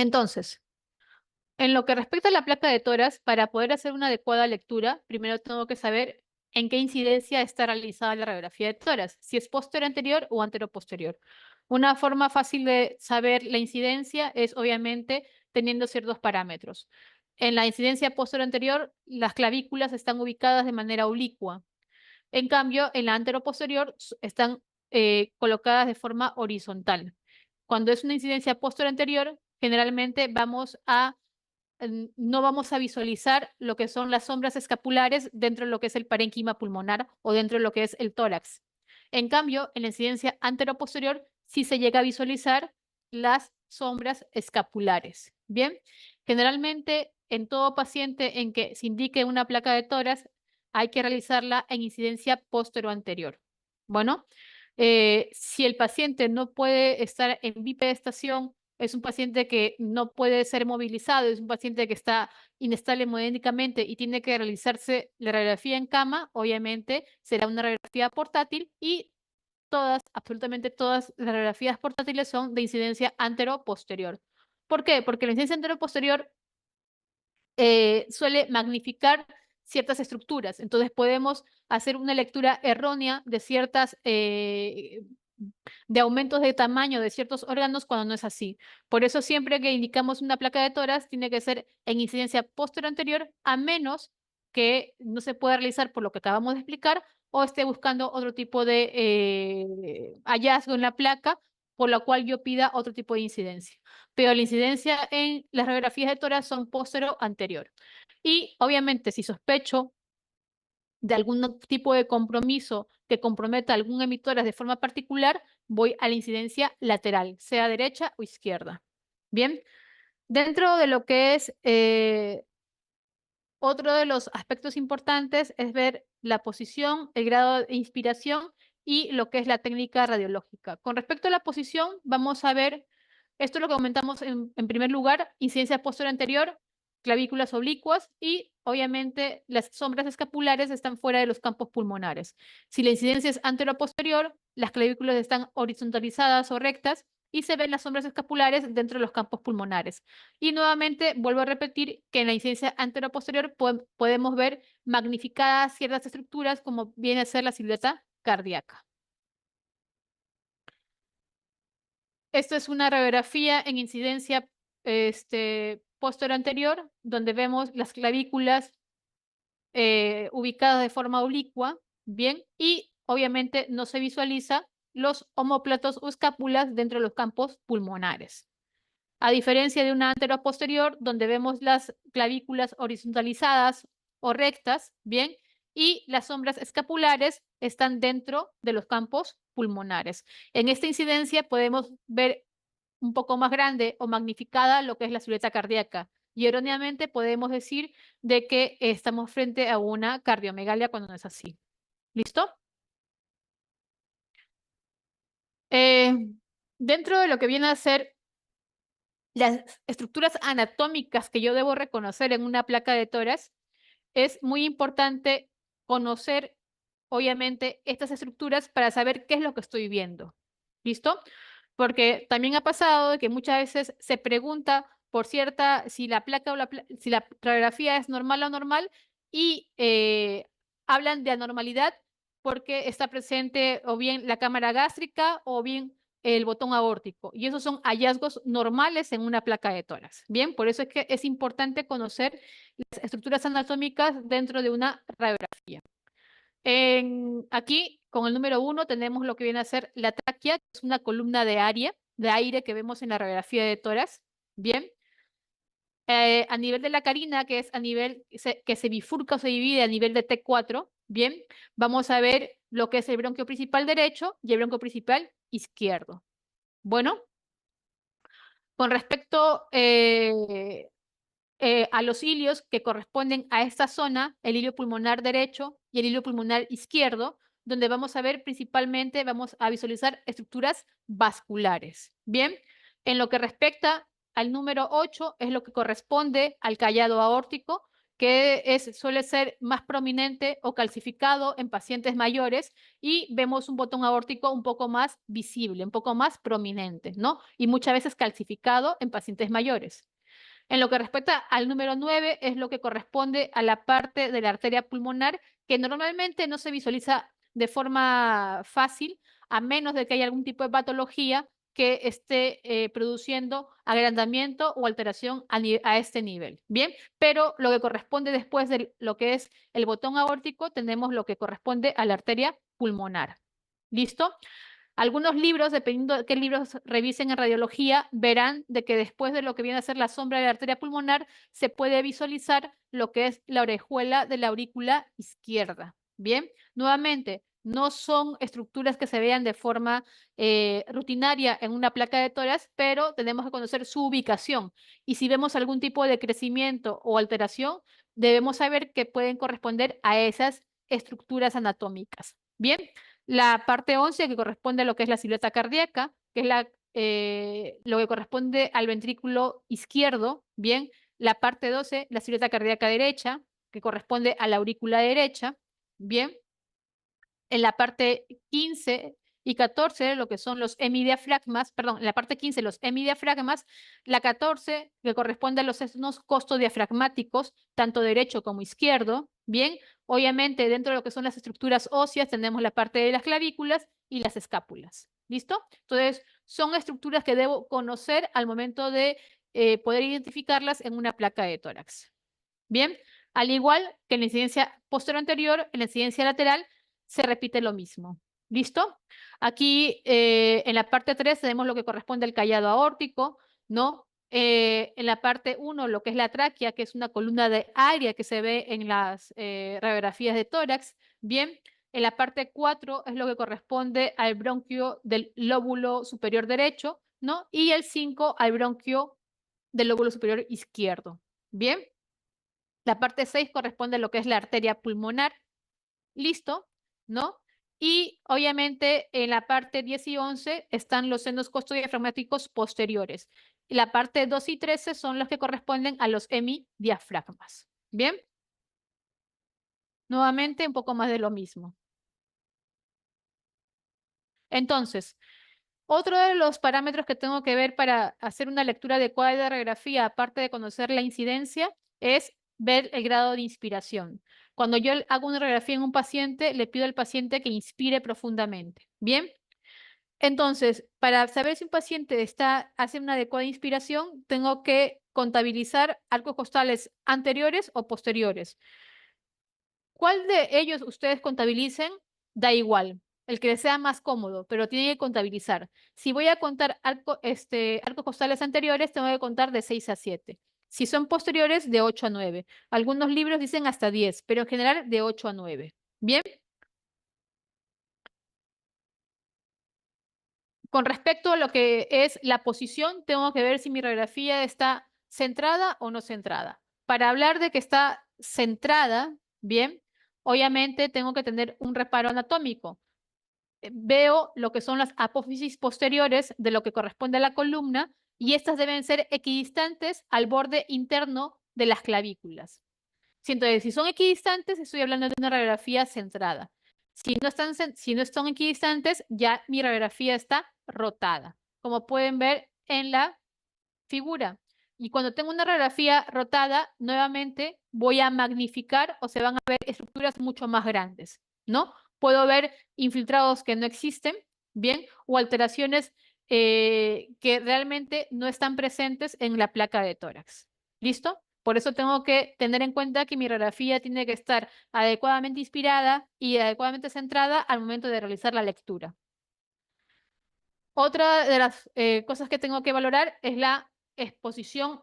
Entonces, en lo que respecta a la placa de toras, para poder hacer una adecuada lectura, primero tengo que saber en qué incidencia está realizada la radiografía de toras, si es posterior anterior o antero-posterior. Una forma fácil de saber la incidencia es obviamente teniendo ciertos parámetros. En la incidencia posterior anterior, las clavículas están ubicadas de manera oblicua. En cambio, en la antero-posterior están colocadas de forma horizontal. Cuando es una incidencia posterior anterior, generalmente no vamos a visualizar lo que son las sombras escapulares dentro de lo que es el parénquima pulmonar o dentro de lo que es el tórax. En cambio, en la incidencia anteroposterior sí se llega a visualizar las sombras escapulares. Bien, generalmente en todo paciente en que se indique una placa de tórax hay que realizarla en incidencia posterior-anterior. Bueno, si el paciente no puede estar en bipedestación, es un paciente que no puede ser movilizado, es un paciente que está inestable hemodinámicamente y tiene que realizarse la radiografía en cama, obviamente será una radiografía portátil y todas, absolutamente todas las radiografías portátiles son de incidencia antero-posterior. ¿Por qué? Porque la incidencia antero-posterior suele magnificar ciertas estructuras. Entonces podemos hacer una lectura errónea de ciertas, de aumentos de tamaño de ciertos órganos cuando no es así. Por eso siempre que indicamos una placa de toras tiene que ser en incidencia posterior anterior, a menos que no se pueda realizar por lo que acabamos de explicar o esté buscando otro tipo de hallazgo en la placa, por lo cual yo pida otro tipo de incidencia. Pero la incidencia en las radiografías de tórax son posterior anterior. Y obviamente si sospecho de algún tipo de compromiso que comprometa algún emisoras de forma particular, voy a la incidencia lateral, sea derecha o izquierda. Bien, dentro de lo que es otro de los aspectos importantes es ver la posición, el grado de inspiración y lo que es la técnica radiológica. Con respecto a la posición, vamos a ver, esto es lo que comentamos en primer lugar, incidencia posterior anterior, clavículas oblicuas y obviamente las sombras escapulares están fuera de los campos pulmonares. Si la incidencia es antero-posterior, las clavículas están horizontalizadas o rectas y se ven las sombras escapulares dentro de los campos pulmonares. Y nuevamente vuelvo a repetir que en la incidencia anteroposterior podemos ver magnificadas ciertas estructuras como viene a ser la silueta cardíaca. Esto es una radiografía en incidencia posterior anterior, donde vemos las clavículas ubicadas de forma oblicua, bien, y obviamente no se visualiza los omóplatos o escápulas dentro de los campos pulmonares. A diferencia de una anteroposterior, donde vemos las clavículas horizontalizadas o rectas, bien, y las sombras escapulares están dentro de los campos pulmonares. En esta incidencia podemos ver un poco más grande o magnificada lo que es la silueta cardíaca. Y erróneamente podemos decir de que estamos frente a una cardiomegalia cuando no es así. ¿Listo? Eh, Dentro de lo que viene a ser las estructuras anatómicas que yo debo reconocer en una placa de tórax, es muy importante conocer, obviamente, estas estructuras para saber qué es lo que estoy viendo. ¿Listo? Porque también ha pasado que muchas veces se pregunta por cierta, si la placa o si la radiografía es normal o anormal y hablan de anormalidad porque está presente o bien la cámara gástrica o bien el botón aórtico. Y esos son hallazgos normales en una placa de tórax. Bien, por eso es que es importante conocer las estructuras anatómicas dentro de una radiografía. Aquí, con el número 1, tenemos lo que viene a ser la tráquea, que es una columna de aire que vemos en la radiografía de tórax. Bien. A nivel de la carina, que es a nivel que se bifurca o se divide a nivel de T4, bien, vamos a ver lo que es el bronquio principal derecho y el bronquio principal izquierdo. Bueno, con respecto a los hilios que corresponden a esta zona, el hilio pulmonar derecho y el hilio pulmonar izquierdo, donde vamos a ver principalmente, vamos a visualizar estructuras vasculares. Bien, en lo que respecta al número 8 es lo que corresponde al callado aórtico, que suele ser más prominente o calcificado en pacientes mayores y vemos un botón aórtico un poco más visible, un poco más prominente, ¿no? Y muchas veces calcificado en pacientes mayores. En lo que respecta al número 9, es lo que corresponde a la parte de la arteria pulmonar que normalmente no se visualiza de forma fácil, a menos de que haya algún tipo de patología que esté produciendo agrandamiento o alteración a este nivel. Bien, pero lo que corresponde después de lo que es el botón aórtico, tenemos lo que corresponde a la arteria pulmonar. ¿Listo? Algunos libros, dependiendo de qué libros revisen en radiología, verán de que después de lo que viene a ser la sombra de la arteria pulmonar, se puede visualizar lo que es la orejuela de la aurícula izquierda. Bien, nuevamente, no son estructuras que se vean de forma rutinaria en una placa de tórax, pero tenemos que conocer su ubicación. Y si vemos algún tipo de crecimiento o alteración, debemos saber que pueden corresponder a esas estructuras anatómicas. Bien, la parte 11 que corresponde a lo que es la silueta cardíaca, que es lo que corresponde al ventrículo izquierdo, bien. La parte 12, la silueta cardíaca derecha, que corresponde a la aurícula derecha, bien. En la parte 15 y 14, lo que son los hemidiafragmas, perdón, en la parte 15 los hemidiafragmas, la 14 que corresponde a los senos costodiafragmáticos, tanto derecho como izquierdo, bien. Obviamente dentro de lo que son las estructuras óseas tenemos la parte de las clavículas y las escápulas, ¿listo? Entonces son estructuras que debo conocer al momento de poder identificarlas en una placa de tórax. Bien, al igual que en la incidencia posterior anterior, en la incidencia lateral se repite lo mismo. ¿Listo? Aquí en la parte 3 tenemos lo que corresponde al callado aórtico, ¿no? En la parte 1, lo que es la tráquea, que es una columna de aire que se ve en las radiografías de tórax. Bien, en la parte 4 es lo que corresponde al bronquio del lóbulo superior derecho, ¿no? Y el 5 al bronquio del lóbulo superior izquierdo. Bien. La parte 6 corresponde a lo que es la arteria pulmonar. Listo, ¿no? Y obviamente en la parte 10 y 11 están los senos costodiafragmáticos posteriores. La parte 2 y 13 son los que corresponden a los hemidiafragmas. Bien, nuevamente un poco más de lo mismo. Entonces, otro de los parámetros que tengo que ver para hacer una lectura adecuada de la radiografía, aparte de conocer la incidencia, es ver el grado de inspiración. Cuando yo hago una radiografía en un paciente, le pido al paciente que inspire profundamente. ¿Bien? Entonces, para saber si un paciente hace una adecuada inspiración, tengo que contabilizar arcos costales anteriores o posteriores. ¿Cuál de ellos ustedes contabilicen? Da igual, el que les sea más cómodo, pero tienen que contabilizar. Si voy a contar arcos costales anteriores, tengo que contar de 6 a 7. Si son posteriores, de 8 a 9. Algunos libros dicen hasta 10, pero en general de 8 a 9. Bien, con respecto a lo que es la posición, tengo que ver si mi radiografía está centrada o no centrada. Para hablar de que está centrada, bien, obviamente tengo que tener un reparo anatómico. Veo lo que son las apófisis posteriores de lo que corresponde a la columna y estas deben ser equidistantes al borde interno de las clavículas. Entonces, si son equidistantes, estoy hablando de una radiografía centrada. Si no están equidistantes, ya mi radiografía está rotada, como pueden ver en la figura. Y cuando tengo una radiografía rotada, nuevamente voy a magnificar o se van a ver estructuras mucho más grandes, ¿no? Puedo ver infiltrados que no existen, ¿bien? O alteraciones que realmente no están presentes en la placa de tórax. ¿Listo? Por eso tengo que tener en cuenta que mi radiografía tiene que estar adecuadamente inspirada y adecuadamente centrada al momento de realizar la lectura. Otra de las cosas que tengo que valorar es la exposición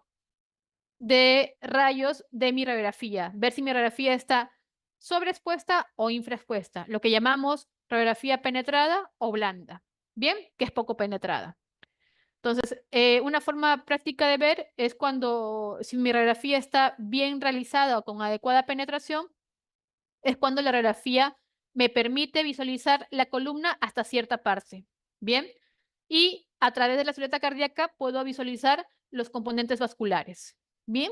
de rayos de mi radiografía, ver si mi radiografía está sobreexpuesta o infraexpuesta, lo que llamamos radiografía penetrada o blanda, ¿bien? Que es poco penetrada. Entonces, una forma práctica de ver es si mi radiografía está bien realizada o con adecuada penetración, es cuando la radiografía me permite visualizar la columna hasta cierta parte, ¿bien? Y a través de la silueta cardíaca puedo visualizar los componentes vasculares, ¿bien?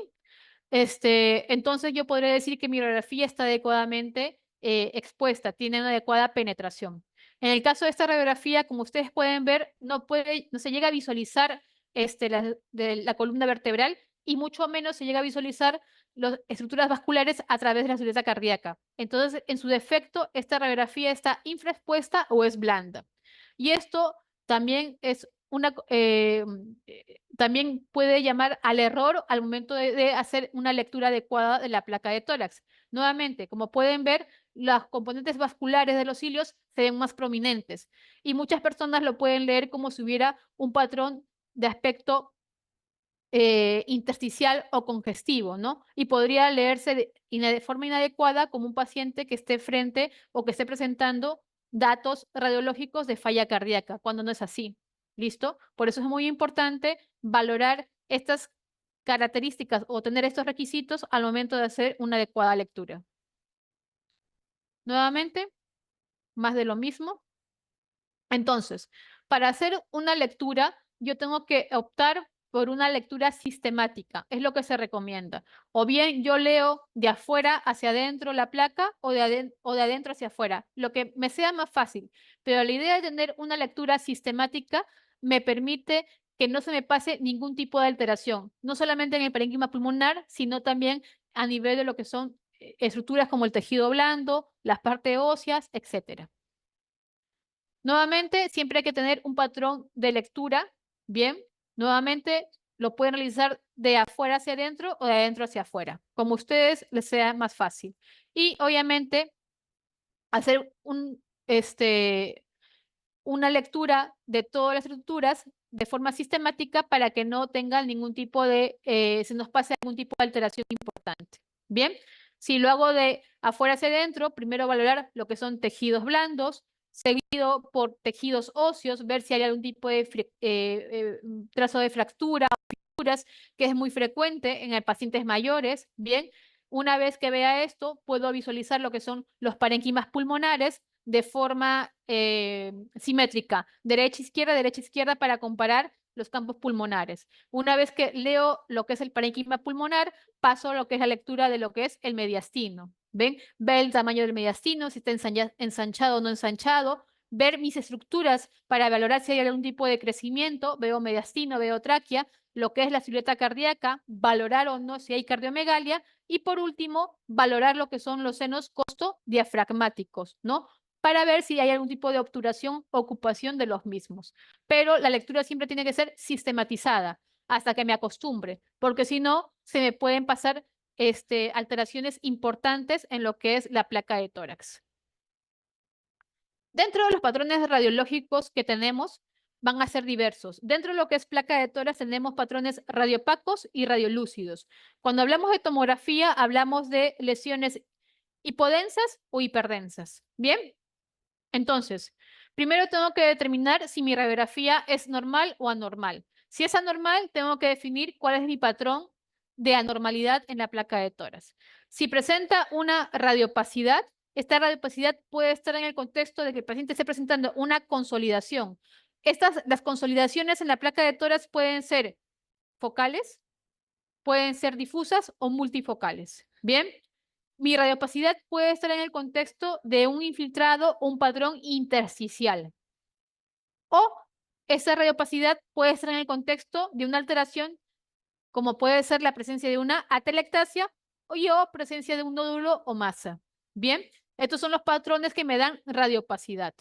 Entonces yo podría decir que mi radiografía está adecuadamente expuesta, tiene una adecuada penetración. En el caso de esta radiografía, como ustedes pueden ver, no se llega a visualizar la columna vertebral y mucho menos se llega a visualizar las estructuras vasculares a través de la silueta cardíaca. Entonces, en su defecto, esta radiografía está infraexpuesta o es blanda. Y esto también es también puede llamar al error al momento de hacer una lectura adecuada de la placa de tórax. Nuevamente, como pueden ver, los componentes vasculares de los cilios se ven más prominentes y muchas personas lo pueden leer como si hubiera un patrón de aspecto intersticial o congestivo, ¿no? Y podría leerse de forma inadecuada como un paciente que esté frente o que esté presentando datos radiológicos de falla cardíaca, cuando no es así. ¿Listo? Por eso es muy importante valorar estas características o tener estos requisitos al momento de hacer una adecuada lectura. Nuevamente, más de lo mismo. Entonces, para hacer una lectura, yo tengo que optar por una lectura sistemática, es lo que se recomienda. O bien yo leo de afuera hacia adentro la placa o de adentro hacia afuera, lo que me sea más fácil. Pero la idea de tener una lectura sistemática me permite que no se me pase ningún tipo de alteración, no solamente en el parénquima pulmonar, sino también a nivel de lo que son estructuras como el tejido blando, las partes óseas, etcétera. Nuevamente, siempre hay que tener un patrón de lectura. Bien, nuevamente lo pueden realizar de afuera hacia adentro o de adentro hacia afuera, como a ustedes les sea más fácil. Y obviamente hacer una lectura de todas las estructuras de forma sistemática para que no tengan ningún tipo se nos pase algún tipo de alteración importante. Bien, si lo hago de afuera hacia adentro, primero valorar lo que son tejidos blandos, seguido por tejidos óseos, ver si hay algún tipo de trazo de fractura o fracturas, que es muy frecuente en pacientes mayores. Bien, una vez que vea esto, puedo visualizar lo que son los parénquimas pulmonares de forma simétrica, derecha, izquierda, para comparar los campos pulmonares. Una vez que leo lo que es el parénquima pulmonar, paso a lo que es la lectura de lo que es el mediastino. ¿Ven? Ver el tamaño del mediastino, si está ensanchado o no ensanchado, ver mis estructuras para valorar si hay algún tipo de crecimiento, veo mediastino, veo tráquea, lo que es la silueta cardíaca, valorar o no si hay cardiomegalia, y por último, valorar lo que son los senos costodiafragmáticos, ¿no? Para ver si hay algún tipo de obturación o ocupación de los mismos. Pero la lectura siempre tiene que ser sistematizada hasta que me acostumbre, porque si no, se me pueden pasar alteraciones importantes en lo que es la placa de tórax. Dentro de los patrones radiológicos que tenemos, van a ser diversos. Dentro de lo que es placa de tórax tenemos patrones radiopacos y radiolúcidos. Cuando hablamos de tomografía, hablamos de lesiones hipodensas o hiperdensas. ¿Bien? Entonces, primero tengo que determinar si mi radiografía es normal o anormal. Si es anormal, tengo que definir cuál es mi patrón de anormalidad en la placa de tórax. Si presenta una radiopacidad, esta radiopacidad puede estar en el contexto de que el paciente esté presentando una consolidación. Las consolidaciones en la placa de tórax pueden ser focales, pueden ser difusas o multifocales. Bien, mi radiopacidad puede estar en el contexto de un infiltrado o un patrón intersticial. O esa radiopacidad puede estar en el contexto de una alteración, como puede ser la presencia de una atelectasia o presencia de un nódulo o masa. Bien, estos son los patrones que me dan radiopacidad.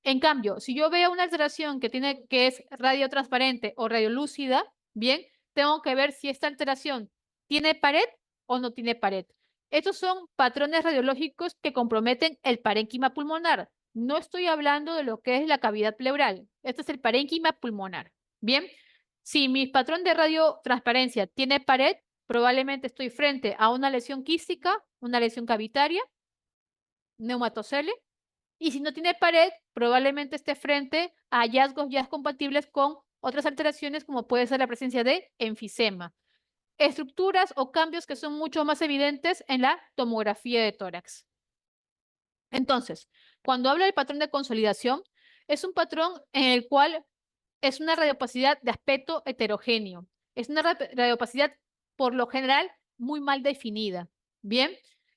En cambio, si yo veo una alteración que es radiotransparente o radiolúcida, bien, tengo que ver si esta alteración tiene pared o no tiene pared. Estos son patrones radiológicos que comprometen el parénquima pulmonar. No estoy hablando de lo que es la cavidad pleural. Este es el parénquima pulmonar. Bien, si mi patrón de radiotransparencia tiene pared, probablemente estoy frente a una lesión quística, una lesión cavitaria, neumatocele. Y si no tiene pared, probablemente esté frente a hallazgos ya compatibles con otras alteraciones, como puede ser la presencia de enfisema. Estructuras o cambios que son mucho más evidentes en la tomografía de tórax. Entonces, cuando hablo del patrón de consolidación, es un patrón en el cual es una radiopacidad de aspecto heterogéneo. Es una radiopacidad, por lo general, muy mal definida. Bien,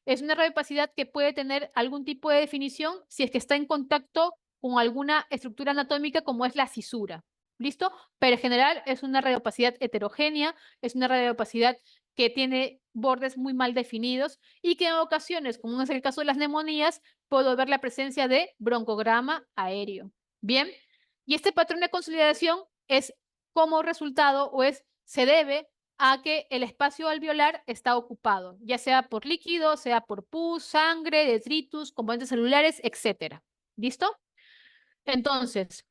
es una radiopacidad que puede tener algún tipo de definición si es que está en contacto con alguna estructura anatómica como es la cisura. ¿Listo? Pero en general es una radiopacidad heterogénea, es una radiopacidad que tiene bordes muy mal definidos y que en ocasiones, como es el caso de las neumonías, puedo ver la presencia de broncograma aéreo. Bien, y este patrón de consolidación es como resultado o se debe a que el espacio alveolar está ocupado, ya sea por líquido, sea por pus, sangre, detritus, componentes celulares, etcétera. ¿Listo? Entonces,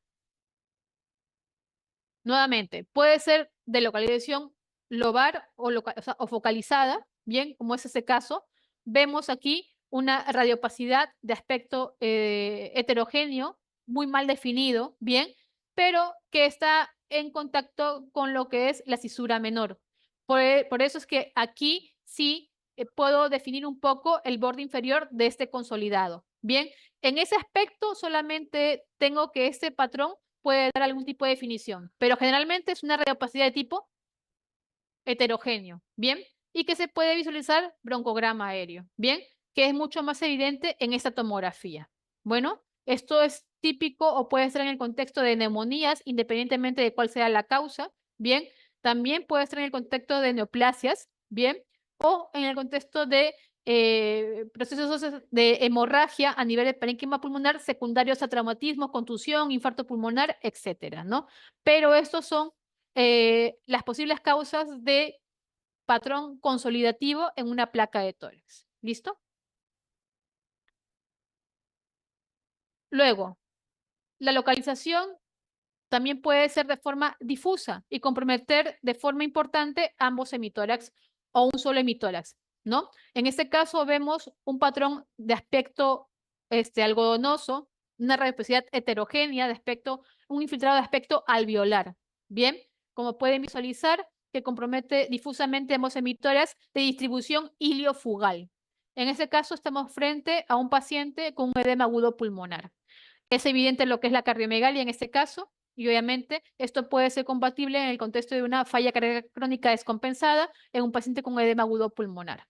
nuevamente, puede ser de localización lobar o sea, o focalizada, bien, como es este caso. Vemos aquí una radiopacidad de aspecto heterogéneo, muy mal definido, bien, pero que está en contacto con lo que es la cisura menor. Por eso es que aquí sí puedo definir un poco el borde inferior de este consolidado. Bien, en ese aspecto solamente tengo que este patrón puede dar algún tipo de definición, pero generalmente es una radiopacidad de tipo heterogéneo, ¿bien? Y que se puede visualizar broncograma aéreo, ¿bien? Que es mucho más evidente en esta tomografía. Bueno, esto es típico o puede ser en el contexto de neumonías, independientemente de cuál sea la causa, ¿bien? También puede ser en el contexto de neoplasias, ¿bien? O en el contexto de procesos de hemorragia a nivel de parénquima pulmonar secundarios a traumatismo, contusión, infarto pulmonar, etcétera, ¿no? Pero estos son las posibles causas de patrón consolidativo en una placa de tórax. ¿Listo? Luego, la localización también puede ser de forma difusa y comprometer de forma importante ambos hemitórax o un solo hemitórax, ¿no? En este caso vemos un patrón de aspecto algodonoso, una radiopacidad heterogénea de aspecto, un infiltrado de aspecto alveolar. Bien, como pueden visualizar, que compromete difusamente ambos hemitórax de distribución iliofugal. En este caso estamos frente a un paciente con un edema agudo pulmonar. Es evidente lo que es la cardiomegalia en este caso, y obviamente esto puede ser compatible en el contexto de una falla cardíaca crónica descompensada en un paciente con edema agudo pulmonar.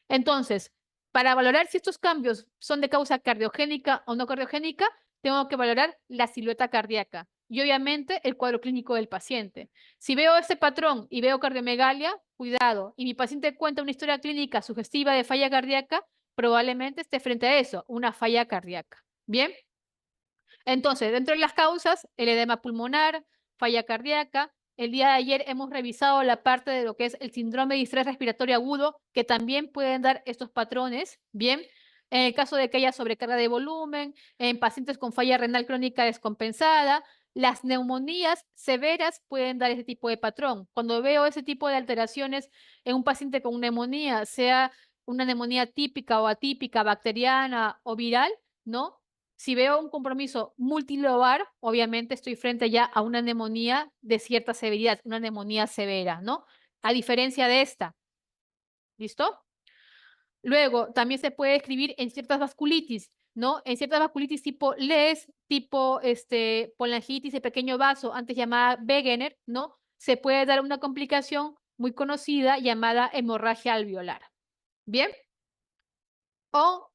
Entonces, para valorar si estos cambios son de causa cardiogénica o no cardiogénica, tengo que valorar la silueta cardíaca y obviamente el cuadro clínico del paciente. Si veo este patrón y veo cardiomegalia, cuidado, y mi paciente cuenta una historia clínica sugestiva de falla cardíaca, probablemente esté frente a eso, una falla cardíaca. Bien. Entonces, dentro de las causas, el edema pulmonar, falla cardíaca. El día de ayer hemos revisado la parte de lo que es el síndrome de distrés respiratorio agudo, que también pueden dar estos patrones, ¿bien? En el caso de que haya sobrecarga de volumen, en pacientes con falla renal crónica descompensada, las neumonías severas pueden dar ese tipo de patrón. Cuando veo ese tipo de alteraciones en un paciente con neumonía, sea una neumonía típica o atípica, bacteriana o viral, ¿no? Si veo un compromiso multilobar, obviamente estoy frente ya a una neumonía de cierta severidad, una neumonía severa, ¿no? A diferencia de esta. ¿Listo? Luego, también se puede escribir en ciertas vasculitis, ¿no? En ciertas vasculitis tipo LES, tipo polangitis de pequeño vaso, antes llamada Wegener, ¿no? Se puede dar una complicación muy conocida llamada hemorragia alveolar. ¿Bien? O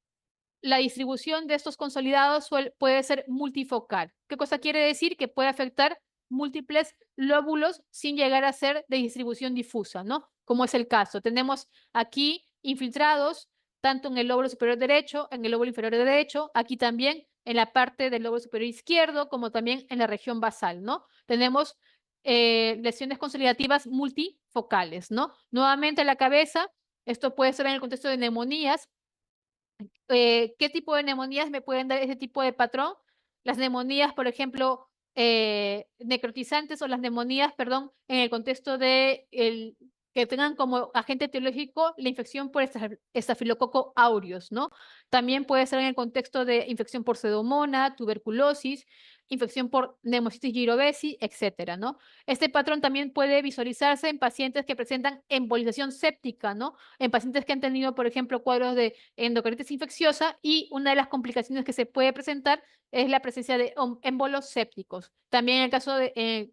la distribución de estos consolidados puede ser multifocal. ¿Qué cosa quiere decir? Que puede afectar múltiples lóbulos sin llegar a ser de distribución difusa, ¿no? Como es el caso. Tenemos aquí infiltrados tanto en el lóbulo superior derecho, en el lóbulo inferior derecho, aquí también en la parte del lóbulo superior izquierdo, como también en la región basal, ¿no? Tenemos lesiones consolidativas multifocales, ¿no? Nuevamente la cabeza, esto puede ser en el contexto de neumonías, ¿qué tipo de neumonías me pueden dar ese tipo de patrón? Las neumonías, por ejemplo, necrotizantes o las neumonías, perdón, en el contexto de que tengan como agente etiológico la infección por estafilococo aureus, ¿no? También puede ser en el contexto de infección por pseudomonas, tuberculosis, infección por Pneumocystis jirovecii, etcétera, ¿no? Este patrón también puede visualizarse en pacientes que presentan embolización séptica, ¿no? En pacientes que han tenido, por ejemplo, cuadros de endocarditis infecciosa, y una de las complicaciones que se puede presentar es la presencia de émbolos sépticos. También en el caso de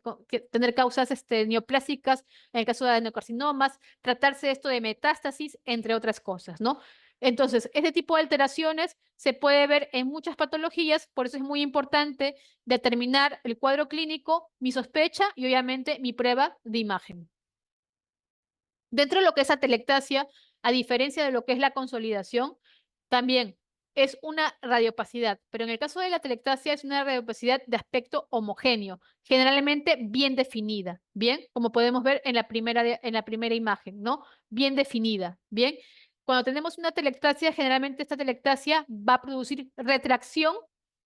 tener causas neoplásicas, en el caso de adenocarcinomas, tratarse esto de metástasis, entre otras cosas, ¿no? Entonces, este tipo de alteraciones se puede ver en muchas patologías, por eso es muy importante determinar el cuadro clínico, mi sospecha y obviamente mi prueba de imagen. Dentro de lo que es atelectasia, a diferencia de lo que es la consolidación, también es una radiopacidad, pero en el caso de la atelectasia es una radiopacidad de aspecto homogéneo, generalmente bien definida, ¿bien? Como podemos ver en la primera imagen, ¿no? Bien definida, ¿bien? Cuando tenemos una atelectasia, generalmente esta atelectasia va a producir retracción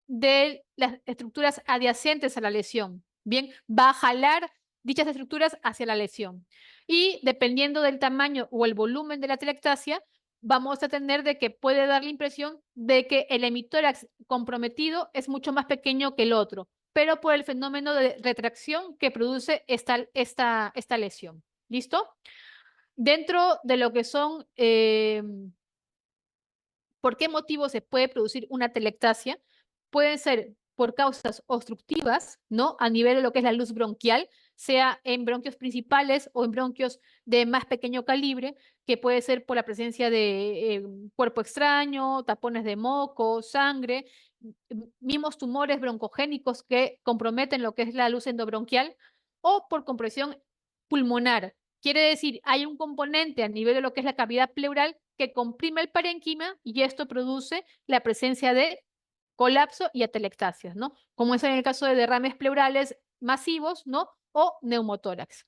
de las estructuras adyacentes a la lesión, ¿bien? Va a jalar dichas estructuras hacia la lesión. Y dependiendo del tamaño o el volumen de la atelectasia, vamos a tener de que puede dar la impresión de que el hemitórax comprometido es mucho más pequeño que el otro, pero por el fenómeno de retracción que produce esta lesión. ¿Listo? Dentro de lo que son, ¿por qué motivo se puede producir una atelectasia? Pueden ser por causas obstructivas, ¿no? A nivel de lo que es la luz bronquial, sea en bronquios principales o en bronquios de más pequeño calibre, que puede ser por la presencia de cuerpo extraño, tapones de moco, sangre, mismos tumores broncogénicos que comprometen lo que es la luz endobronquial, o por compresión pulmonar. Quiere decir, hay un componente a nivel de lo que es la cavidad pleural que comprime el parénquima y esto produce la presencia de colapso y atelectasias, ¿no? Como es en el caso de derrames pleurales masivos, ¿no? O neumotórax.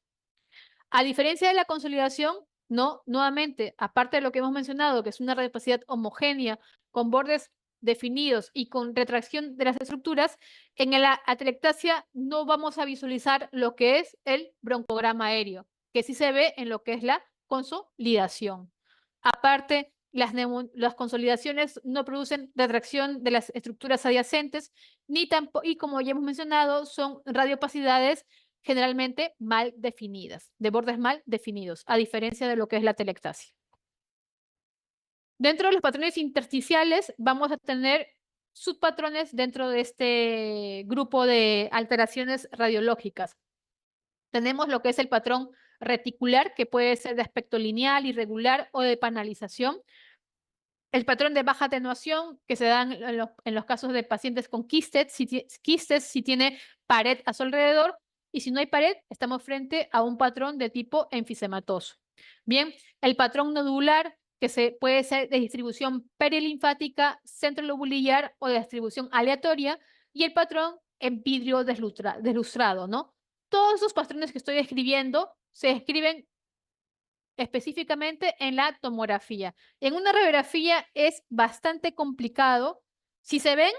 A diferencia de la consolidación, ¿no? Nuevamente, aparte de lo que hemos mencionado, que es una radiopacidad homogénea, con bordes definidos y con retracción de las estructuras, en la atelectasia no vamos a visualizar lo que es el broncograma aéreo, que sí se ve en lo que es la consolidación. Aparte, las consolidaciones no producen retracción de las estructuras adyacentes, ni tampoco, y como ya hemos mencionado, son radiopacidades generalmente mal definidas, de bordes mal definidos, a diferencia de lo que es la telectasia. Dentro de los patrones intersticiales vamos a tener subpatrones dentro de este grupo de alteraciones radiológicas. Tenemos lo que es el patrón reticular, que puede ser de aspecto lineal, irregular o de panalización. El patrón de baja atenuación, que se dan en los casos de pacientes con quistes, si tiene pared a su alrededor, y si no hay pared, estamos frente a un patrón de tipo enfisematoso. Bien, el patrón nodular, que puede ser de distribución perilinfática, centrolobulillar o de distribución aleatoria, y el patrón empidrio deslustrado, ¿no? Todos esos patrones que estoy describiendo se describen específicamente en la tomografía. En una radiografía es bastante complicado. Si se ven,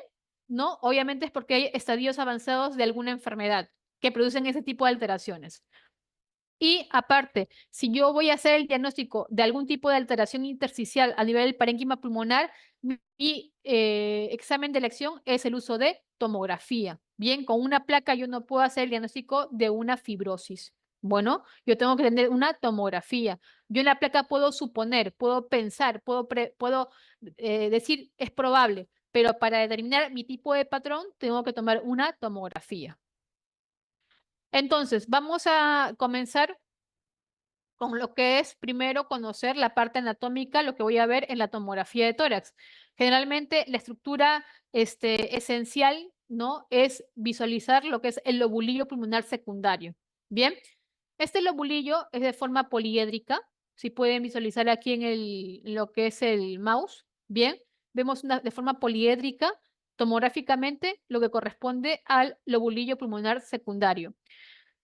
¿no? Obviamente es porque hay estadios avanzados de alguna enfermedad que producen ese tipo de alteraciones. Y aparte, si yo voy a hacer el diagnóstico de algún tipo de alteración intersticial a nivel del parénquima pulmonar, mi examen de elección es el uso de tomografía. Bien, con una placa yo no puedo hacer el diagnóstico de una fibrosis. Bueno, yo tengo que tener una tomografía. Yo en la placa puedo suponer, puedo pensar, puedo decir es probable, pero para determinar mi tipo de patrón tengo que tomar una tomografía. Entonces, vamos a comenzar con lo que es primero conocer la parte anatómica, lo que voy a ver en la tomografía de tórax. Generalmente la estructura esencial, ¿no? Es visualizar lo que es el lobulillo pulmonar secundario. Bien, este lobulillo es de forma poliédrica. Si pueden visualizar aquí en lo que es el mouse, bien, vemos de forma poliédrica tomográficamente lo que corresponde al lobulillo pulmonar secundario.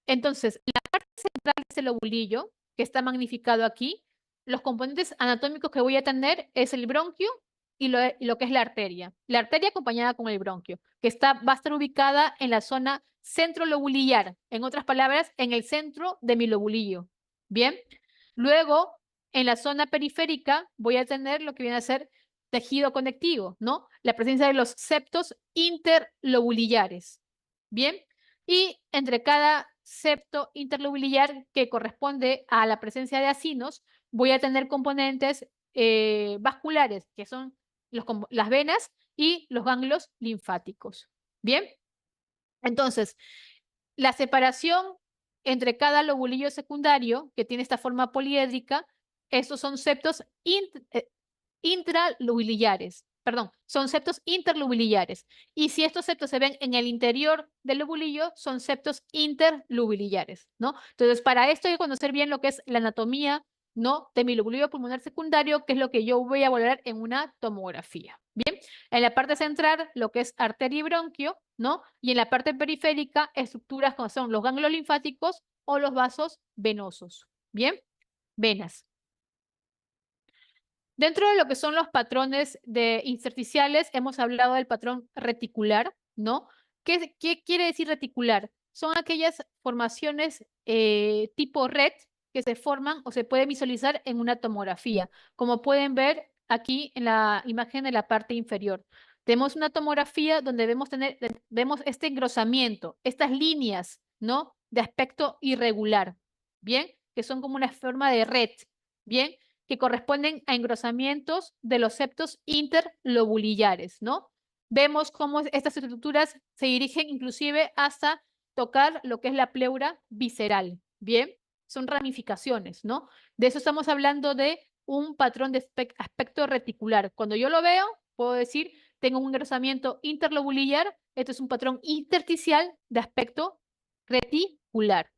Entonces, la parte central de este lobulillo, que está magnificado aquí, los componentes anatómicos que voy a tener es el bronquio y lo que es la arteria. La arteria acompañada con el bronquio, que va a estar ubicada en la zona centrolobulillar, en otras palabras, en el centro de mi lobulillo. Bien, luego en la zona periférica voy a tener lo que viene a ser tejido conectivo, ¿no? La presencia de los septos interlobulillares. Bien, y entre cada septo interlobular que corresponde a la presencia de acinos, voy a tener componentes vasculares, que son las venas y los ganglios linfáticos. Bien, entonces, la separación entre cada lobulillo secundario, que tiene esta forma poliédrica, estos son septos intralobulillares, perdón, son septos interlobulillares. Y si estos septos se ven en el interior del lobulillo, son septos interlobulillares, ¿no? Entonces, para esto hay que conocer bien lo que es la anatomía, ¿no? De mi lobulillo pulmonar secundario, que es lo que yo voy a valorar en una tomografía. Bien, en la parte central, lo que es arteria y bronquio, ¿no? Y en la parte periférica, estructuras como son los ganglios linfáticos o los vasos venosos. Bien, venas. Dentro de lo que son los patrones intersticiales, hemos hablado del patrón reticular, ¿no? ¿Qué quiere decir reticular? Son aquellas formaciones tipo red que se forman o se puede visualizar en una tomografía, como pueden ver aquí en la imagen de la parte inferior. Tenemos una tomografía donde vemos este engrosamiento, estas líneas, ¿no? De aspecto irregular, ¿bien? Que son como una forma de red, ¿bien? Que corresponden a engrosamientos de los septos interlobulillares, ¿no? Vemos cómo estas estructuras se dirigen inclusive hasta tocar lo que es la pleura visceral, ¿bien? Son ramificaciones, ¿no? De eso estamos hablando de un patrón de aspecto reticular. Cuando yo lo veo, puedo decir, tengo un engrosamiento interlobulillar, esto es un patrón intersticial de aspecto reticular.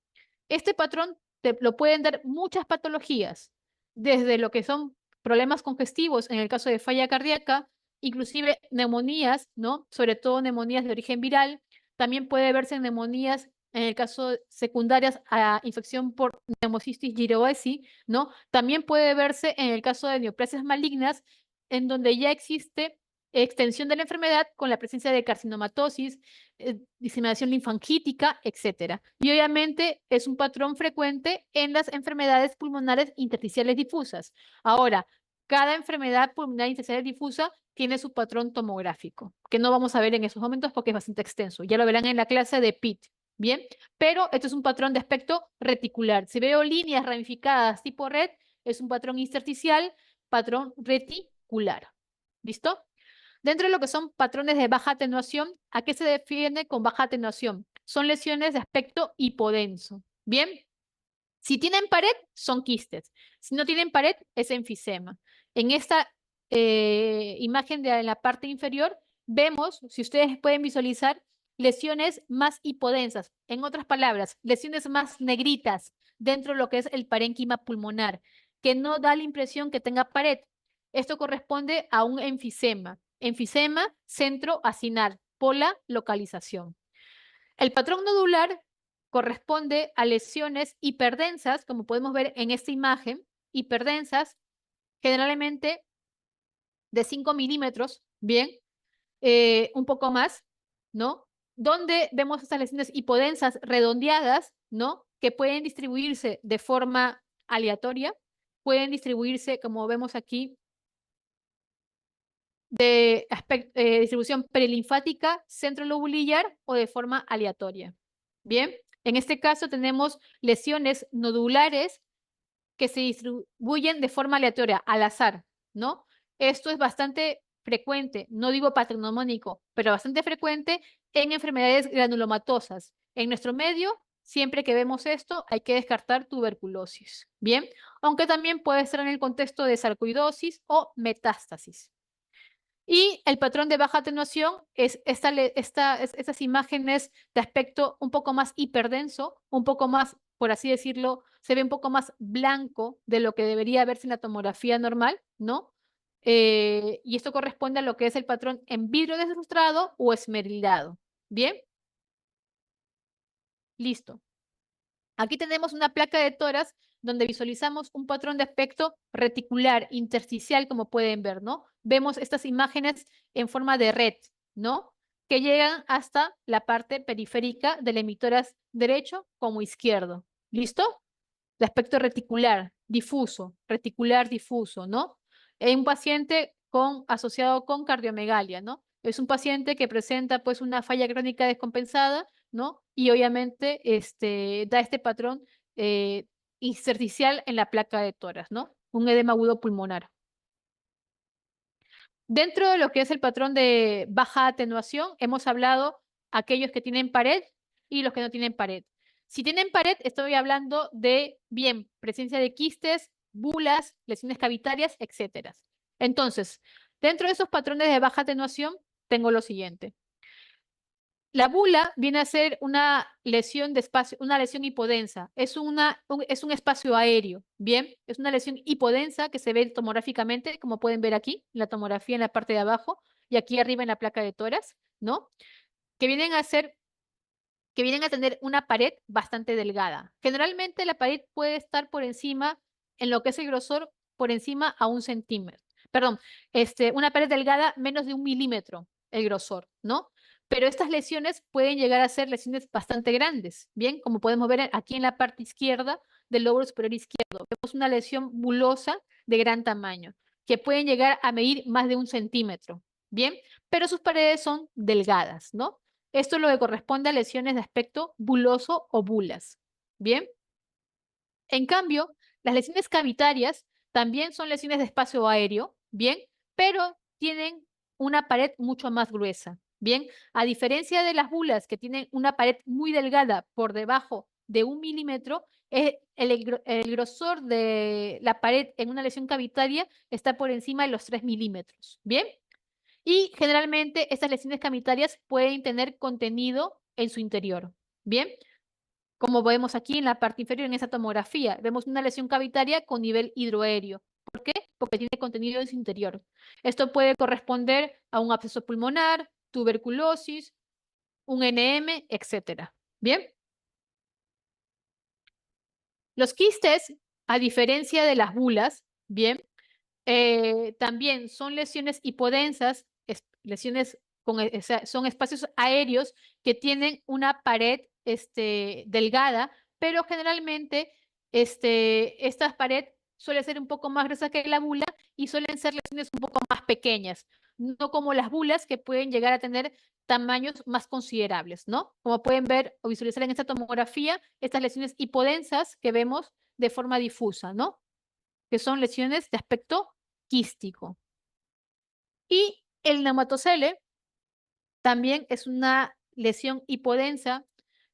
Este patrón lo pueden dar muchas patologías, desde lo que son problemas congestivos en el caso de falla cardíaca, inclusive neumonías, ¿no? Sobre todo neumonías de origen viral. También puede verse en neumonías en el caso secundarias a infección por Pneumocystis jirovecii, ¿no? También puede verse en el caso de neoplasias malignas, en donde ya existe extensión de la enfermedad con la presencia de carcinomatosis, diseminación linfangítica, etcétera. Y obviamente es un patrón frecuente en las enfermedades pulmonares intersticiales difusas. Ahora, cada enfermedad pulmonar intersticial difusa tiene su patrón tomográfico, que no vamos a ver en esos momentos porque es bastante extenso. Ya lo verán en la clase de PIT. Bien, pero esto es un patrón de aspecto reticular. Si veo líneas ramificadas tipo red, es un patrón intersticial, patrón reticular. ¿Listo? Dentro de lo que son patrones de baja atenuación, ¿a qué se define con baja atenuación? Son lesiones de aspecto hipodenso. Bien, si tienen pared, son quistes. Si no tienen pared, es enfisema. En esta imagen de la parte inferior, vemos, si ustedes pueden visualizar, lesiones más hipodensas. En otras palabras, lesiones más negritas dentro de lo que es el parénquima pulmonar, que no da la impresión que tenga pared. Esto corresponde a un enfisema. Enfisema, centro acinar, pola localización. El patrón nodular corresponde a lesiones hiperdensas, como podemos ver en esta imagen, hiperdensas, generalmente de 5 milímetros, bien, un poco más, ¿no? Donde vemos estas lesiones hipodensas redondeadas, ¿no? Que pueden distribuirse de forma aleatoria, pueden distribuirse, como vemos aquí, de distribución perilinfática, centrolobulillar o de forma aleatoria. Bien, en este caso tenemos lesiones nodulares que se distribuyen de forma aleatoria, al azar, ¿no? Esto es bastante frecuente, no digo patognomónico, pero bastante frecuente en enfermedades granulomatosas. En nuestro medio, siempre que vemos esto, hay que descartar tuberculosis, ¿bien? Aunque también puede estar en el contexto de sarcoidosis o metástasis. Y el patrón de baja atenuación es estas imágenes de aspecto un poco más hiperdenso, un poco más, por así decirlo, se ve un poco más blanco de lo que debería verse en la tomografía normal, ¿no? Y esto corresponde a lo que es el patrón en vidrio deslustrado o esmerilado. ¿Bien? Listo. Aquí tenemos una placa de toras donde visualizamos un patrón de aspecto reticular, intersticial, como pueden ver, ¿no? Vemos estas imágenes en forma de red, ¿no? Que llegan hasta la parte periférica del emitoras derecho como izquierdo. ¿Listo? De aspecto reticular difuso, ¿no? En un paciente asociado con cardiomegalia, ¿no? Es un paciente que presenta pues una falla crónica descompensada ¿no? Y obviamente da este patrón eh, intersticial en la placa de tórax, ¿no? Un edema agudo pulmonar. Dentro de lo que es el patrón de baja atenuación, hemos hablado aquellos que tienen pared y los que no tienen pared. Si tienen pared, estoy hablando de, bien, presencia de quistes, bulas, lesiones cavitarias, etcétera. Entonces, dentro de esos patrones de baja atenuación, tengo lo siguiente. La bula viene a ser una lesión de espacio, una lesión hipodensa. Es un espacio aéreo, ¿bien? Es una lesión hipodensa que se ve tomográficamente, como pueden ver aquí, la tomografía en la parte de abajo y aquí arriba en la placa de tórax, ¿no? Que vienen a ser, que vienen a tener una pared bastante delgada. Generalmente la pared puede estar por encima, en lo que es el grosor, por encima a 1 centímetro. Perdón, una pared delgada menos de 1 milímetro el grosor, ¿no? Pero estas lesiones pueden llegar a ser lesiones bastante grandes, ¿bien? Como podemos ver aquí en la parte izquierda del lóbulo superior izquierdo. Vemos una lesión bulosa de gran tamaño, que pueden llegar a medir más de 1 centímetro, ¿bien? Pero sus paredes son delgadas, ¿no? Esto es lo que corresponde a lesiones de aspecto buloso o bulas. Bien. En cambio, las lesiones cavitarias también son lesiones de espacio aéreo, bien, pero tienen una pared mucho más gruesa. Bien, a diferencia de las bulas que tienen una pared muy delgada por debajo de 1 milímetro, el grosor de la pared en una lesión cavitaria está por encima de los 3 milímetros. Bien. Y generalmente estas lesiones cavitarias pueden tener contenido en su interior. Bien, como vemos aquí en la parte inferior en esa tomografía, vemos una lesión cavitaria con nivel hidroaéreo. ¿Por qué? Porque tiene contenido en su interior. Esto puede corresponder a un absceso pulmonar, tuberculosis, un NM, etcétera. Bien, los quistes, a diferencia de las bulas, bien, también son lesiones hipodensas, lesiones o sea, son espacios aéreos que tienen una pared delgada, pero generalmente esta pared suele ser un poco más gruesa que la bula y suelen ser lesiones un poco más pequeñas, no como las bulas que pueden llegar a tener tamaños más considerables, ¿no? Como pueden ver o visualizar en esta tomografía, estas lesiones hipodensas que vemos de forma difusa, ¿no? Que son lesiones de aspecto quístico. Y el neumatocele también es una lesión hipodensa,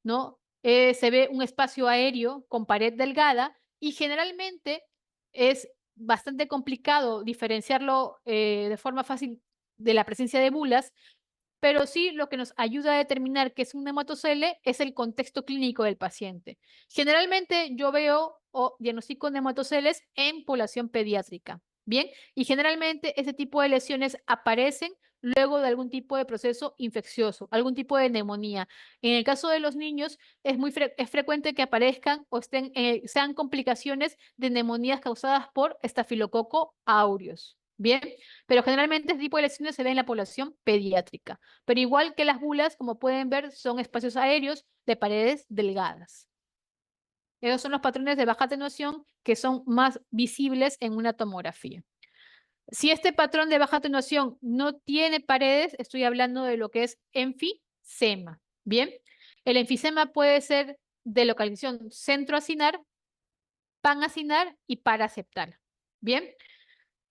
¿no? Se ve un espacio aéreo con pared delgada y generalmente es bastante complicado diferenciarlo de forma fácil de la presencia de bulas, pero sí lo que nos ayuda a determinar que es un nematocele es el contexto clínico del paciente. Generalmente yo veo o diagnostico nematoceles en población pediátrica, ¿bien? Y generalmente ese tipo de lesiones aparecen luego de algún tipo de proceso infeccioso, algún tipo de neumonía. En el caso de los niños es frecuente que aparezcan o sean complicaciones de neumonías causadas por estafilococo aureus, ¿bien? Pero generalmente este tipo de lesiones se ven en la población pediátrica. Pero igual que las bulas, como pueden ver, son espacios aéreos de paredes delgadas. Esos son los patrones de baja atenuación que son más visibles en una tomografía. Si este patrón de baja atenuación no tiene paredes, estoy hablando de lo que es enfisema. Bien, el enfisema puede ser de localización centroacinar, panacinar y paraceptal. Bien,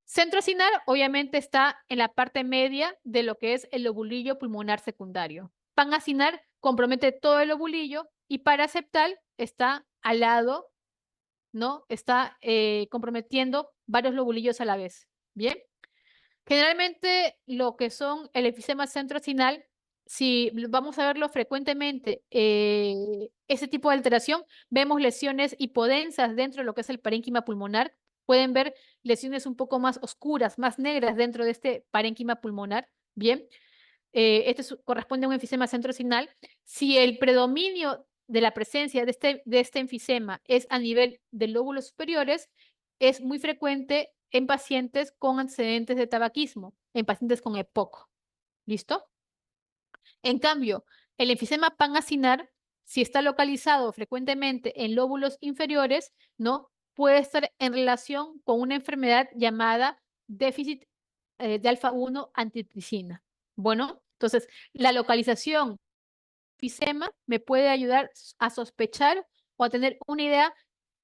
centroacinar obviamente está en la parte media de lo que es el lobulillo pulmonar secundario. Panacinar compromete todo el lobulillo y paraceptal está al lado, ¿no? Está comprometiendo varios lobulillos a la vez. Bien. Generalmente lo que son el enfisema centroacinal, si vamos a verlo frecuentemente, ese tipo de alteración, vemos lesiones hipodensas dentro de lo que es el parénquima pulmonar. Pueden ver lesiones un poco más oscuras, más negras dentro de este parénquima pulmonar. Bien, corresponde a un enfisema centroacinal. Si el predominio de la presencia de este enfisema es a nivel de lóbulos superiores, es muy frecuente en pacientes con antecedentes de tabaquismo, en pacientes con EPOC. ¿Listo? En cambio, el enfisema panacinar, si está localizado frecuentemente en lóbulos inferiores, ¿no? Puede estar en relación con una enfermedad llamada déficit de alfa-1 antitricina. Bueno, entonces la localización enfisema me puede ayudar a sospechar o a tener una idea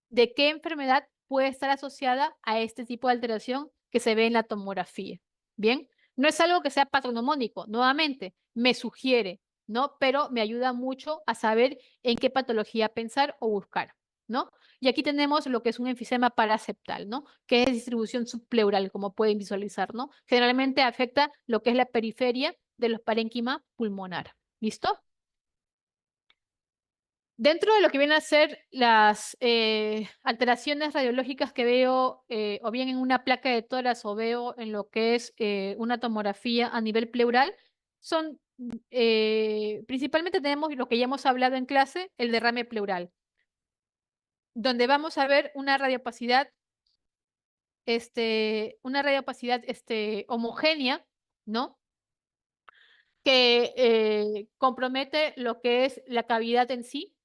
de qué enfermedad puede estar asociada a este tipo de alteración que se ve en la tomografía. Bien, no es algo que sea patognomónico, nuevamente, me sugiere, ¿no? Pero me ayuda mucho a saber en qué patología pensar o buscar, ¿no? Y aquí tenemos lo que es un enfisema paraseptal, ¿no? Que es distribución subpleural, como pueden visualizar, ¿no? Generalmente afecta lo que es la periferia de los parénquima pulmonar. ¿Listo? Dentro de lo que vienen a ser las alteraciones radiológicas que veo o bien en una placa de tórax o veo en lo que es una tomografía a nivel pleural, son principalmente tenemos lo que ya hemos hablado en clase, el derrame pleural, donde vamos a ver una radiopacidad homogénea, ¿no? Que compromete lo que es la cavidad en sí,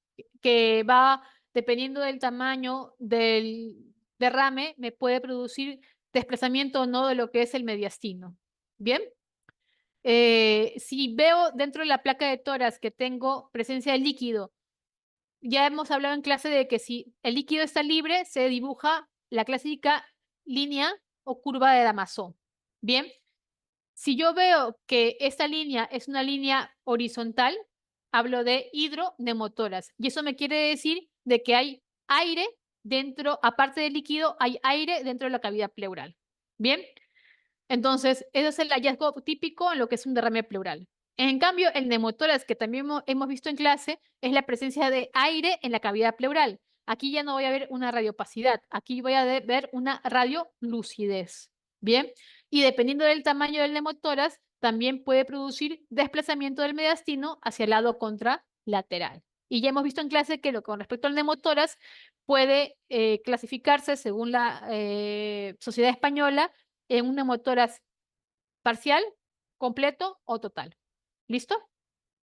que va, dependiendo del tamaño del derrame, me puede producir desplazamiento o no de lo que es el mediastino. Bien, si veo dentro de la placa de tórax que tengo presencia de líquido, ya hemos hablado en clase de que si el líquido está libre, se dibuja la clásica línea o curva de Damasó. Bien, si yo veo que esta línea es una línea horizontal, hablo de hidronemotoras. Y eso me quiere decir de que hay aire dentro, aparte del líquido, hay aire dentro de la cavidad pleural. Bien, entonces ese es el hallazgo típico en lo que es un derrame pleural. En cambio, el neumotórax, que también hemos visto en clase, es la presencia de aire en la cavidad pleural. Aquí ya no voy a ver una radiopacidad, aquí voy a ver una radiolucidez. Bien, y dependiendo del tamaño del neumotórax, también puede producir desplazamiento del mediastino hacia el lado contralateral. Y ya hemos visto en clase que con respecto al neumotórax puede clasificarse según la Sociedad Española en un neumotórax parcial, completo o total. ¿Listo?